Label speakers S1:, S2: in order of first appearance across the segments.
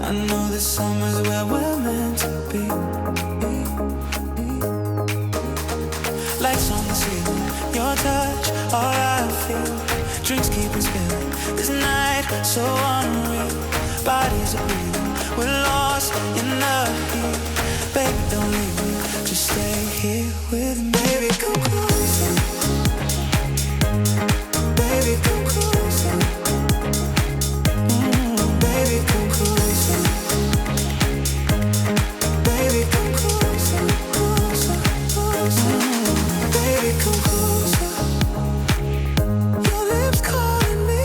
S1: I know this summer's where we're meant to be. Lights on the ceiling, your touch, all I feel. Drinks keep on spilling, this night so unreal. Bodies are breathing, we're lost in the heat. Baby, don't leave me, just stay here with me. Baby, come closer. Baby, come closer. Baby, come closer. Baby, come closer, closer, closer. Baby, come closer. Your lips calling me.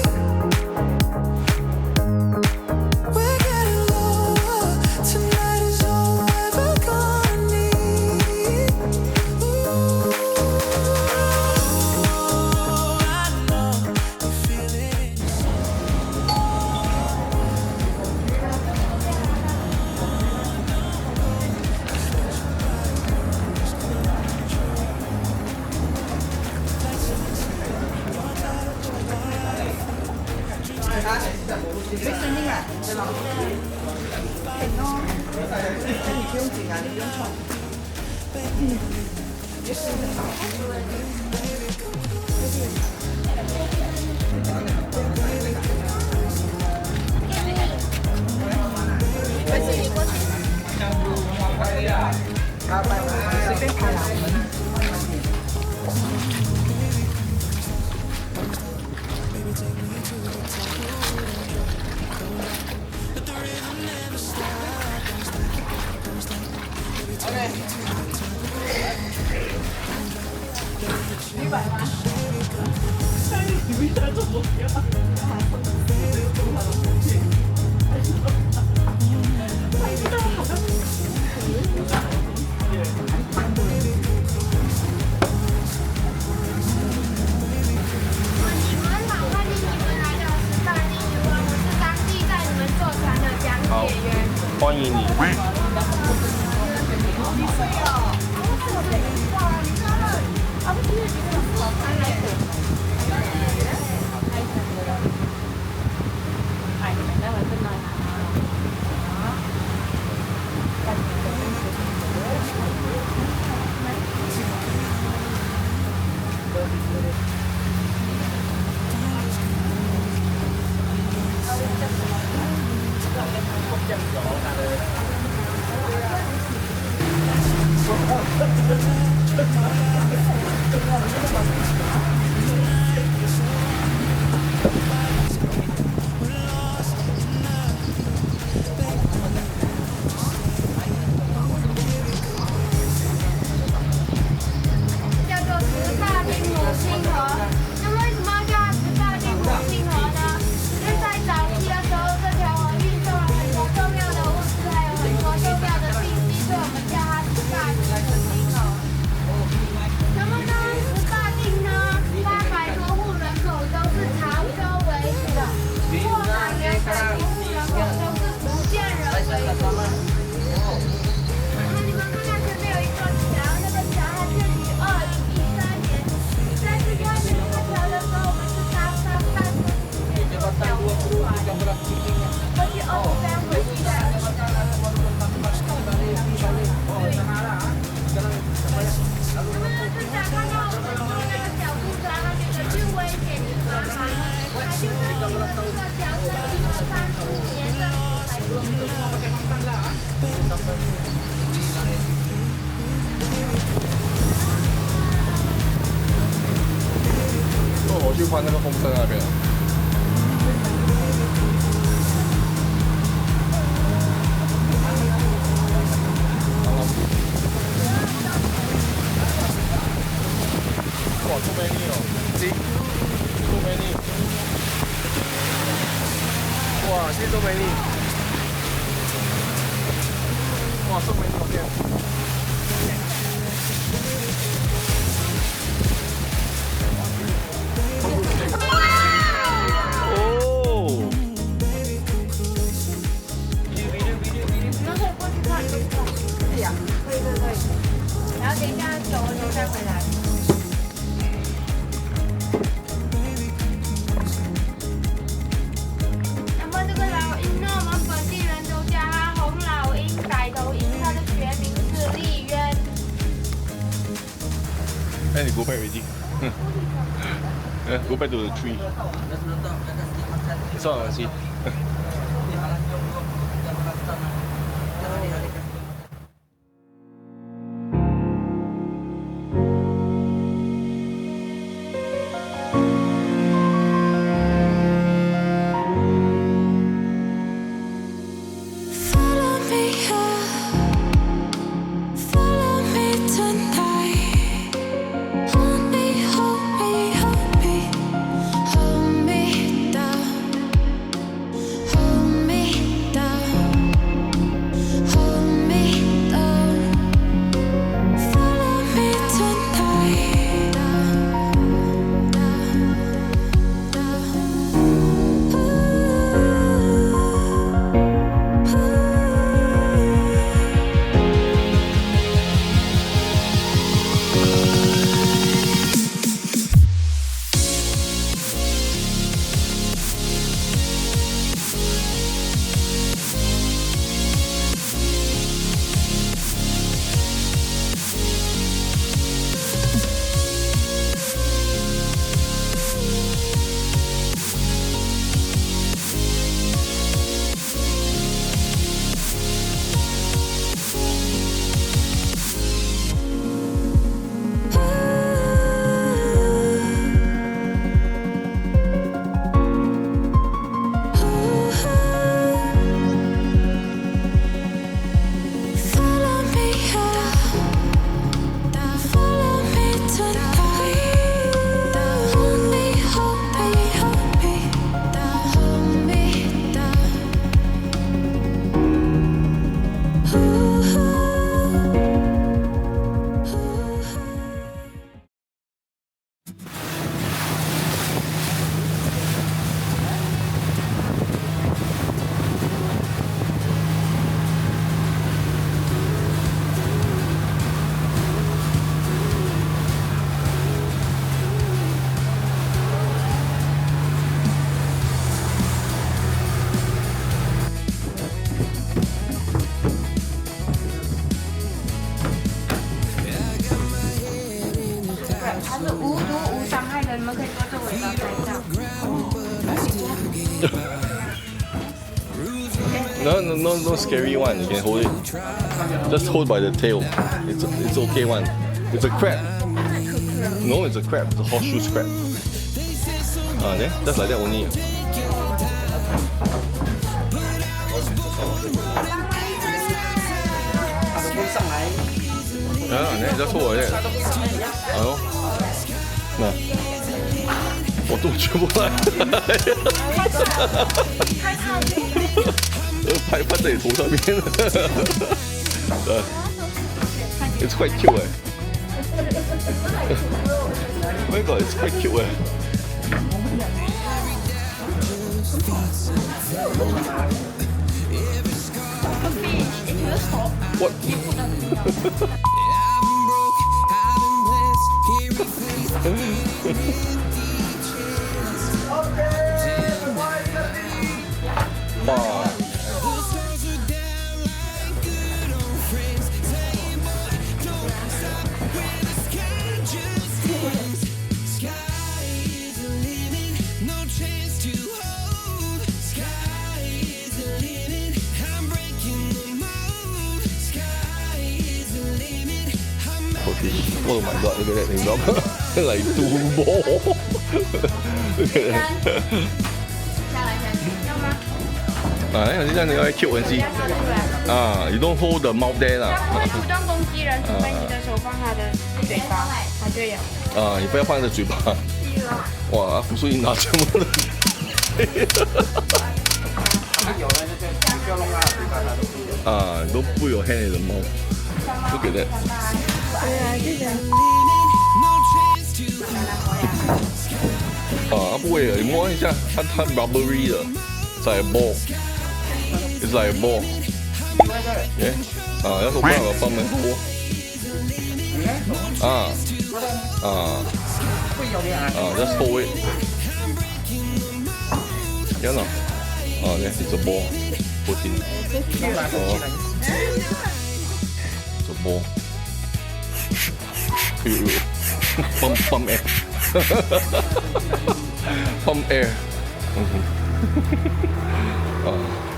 S1: We're getting lower. Tonight is all we're ever gonna need. Ooh, I know you feel it.
S2: 欢迎你。
S3: 叫做十大丁母亲河。那为什么要叫它十大丁母亲河呢？因为在早期的时候，这条河运送了很多重要的物资，还有很多重要的信息，所以我们叫它十大丁母亲河。什么呢？十大丁呢，800多户人口都是潮州为主的，过南原3户人口都是福建人为主。那你们看看前面有一座桥，那个桥它建于2013年。在最开始这个桥的时候，我们是搭上半路线的小路出来，根据23回记载。那么是想看到我们坐那个小渡船，它觉得最危险的船嘛，它就是因为这个桥是1935年政府才做
S2: 那我去换那个风车那边。哇，这美丽哦！这美丽。哇，这都美丽。哇，这美丽好见。哦。
S3: 你们可以过去看，可以看。是呀，可以。然后等一下走了之后再回来。那么这个老鹰呢，我们本地人都叫
S4: then you go back already. Yeah, go back to the tree. So I see.
S1: Follow me follow me tonight. Hold me, hold me, hold me, hold me down, hold me down, hold me down. Follow me tonight. Follow me follow me tonight. Hold me, hold me, hold me, hold me down.
S4: No scary one. You can hold it. Just hold by the tail. It's okay one. It's a crab. No, it's a crab. It's a horseshoe crab. There, just like that only. There, just hold like that. 我都全部来，拍在你头上面。It's quite cute Oh my god, it's quite cute What? Wow. Oh my god, look at that thing, dog. Like 2 more. Look at that. 这样你要 cute 文熙you don't hold the mouth there 啦。
S3: 它不会主动攻击人，除非你的手放它的嘴巴，它就有。
S4: 你不要放在嘴巴。哇，福叔你拿这么多。Don't put your hand in the mouth. Look at that.
S3: 对啊，这个。
S4: 不会的，你摸一下，它 rubbery 的， it's like a ball. It's like a ball. Yeah. 要是我不让我帮忙摸。Just hold it. Yeah, no. Yeah, it's a ball. Put in. It's a ball. pump air pump air 哦，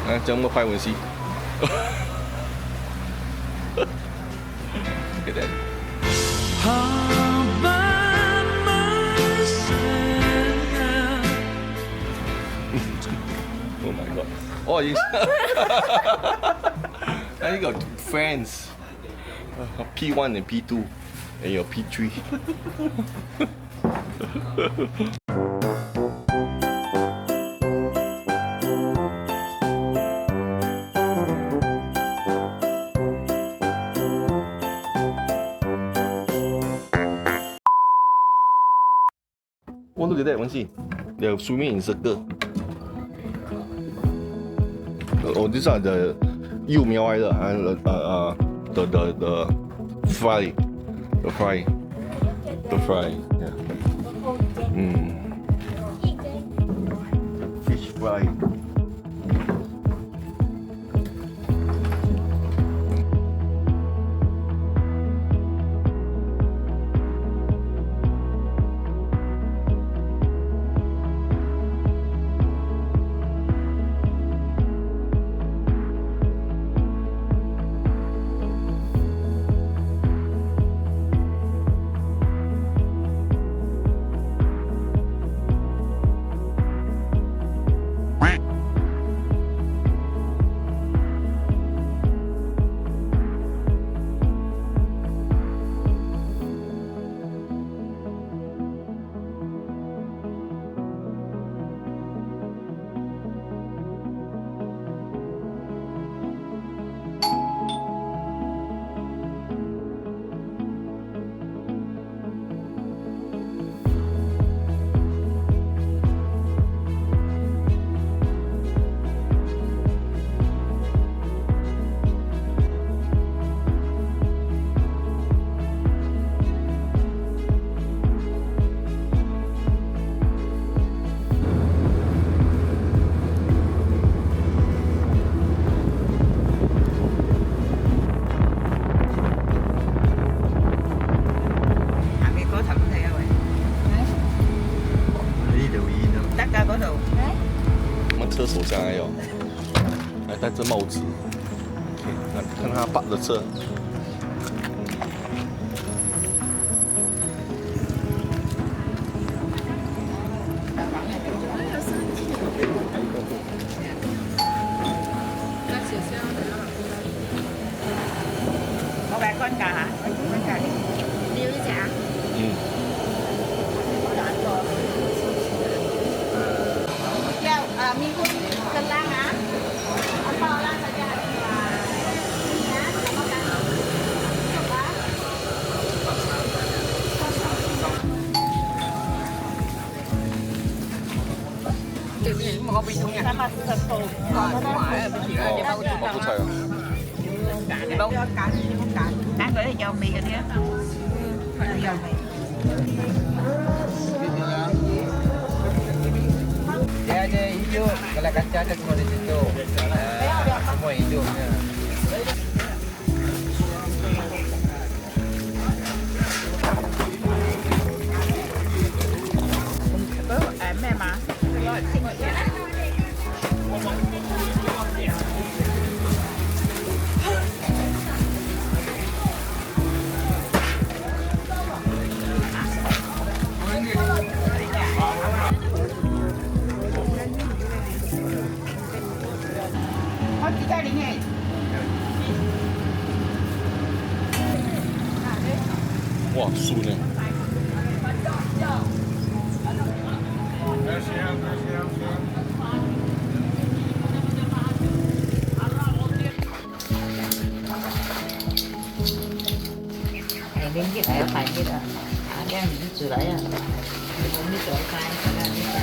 S4: 那这样我拍文戏。Look at that.
S1: All by myself.
S4: Oh my god. Oh, you. Now you got friends. P1 and P2 and your P3. 我 look at that one see. They are swimming in circle. Oh, these are the 幼苗来的 and the fry, the fry. Yeah. Fish fry.
S5: Tất cả có đủ.
S4: 我们车手下来哟，还戴着帽子。OK， 看他扒的车。
S5: Có bán con cà hả? Con cà đi.
S3: Điêu đi chả. แก้วมีคุณกันล่างนะเอาต่อล่างสัญญาณดีกว่านะแล้วก็การจบละ
S5: Tự nhiên mà có bị thùng nhà. Sao mà thật tù. Ngoài bên chị đi bao
S4: 哦，不菜啊。
S5: đi bao cá đi không cá. Đang gửi cho mì cái thế. Giờ mì.
S6: Dia ada hijau, kalau kaca ada semua di situ. Semua hijaunya.
S5: Mẹ mà. Rồi xin nghỉ. Thôi chị ra đi nghe.
S4: 哇，树呢？
S5: Này đến cái này phải như là cái gì chữ đấy à. Không biết chỗ cái là như thế.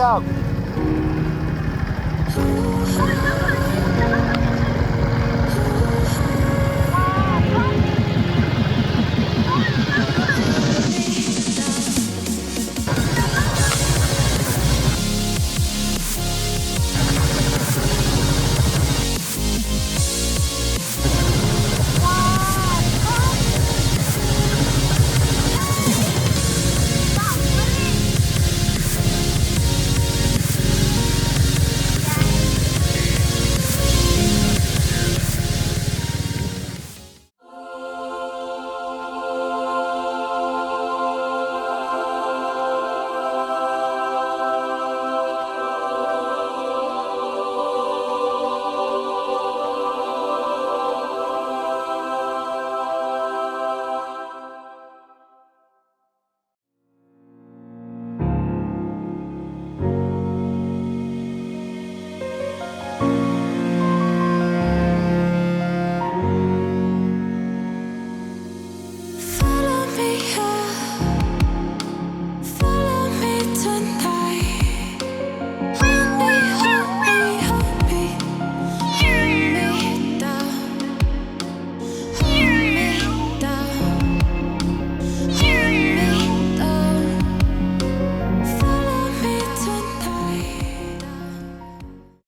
S6: siap.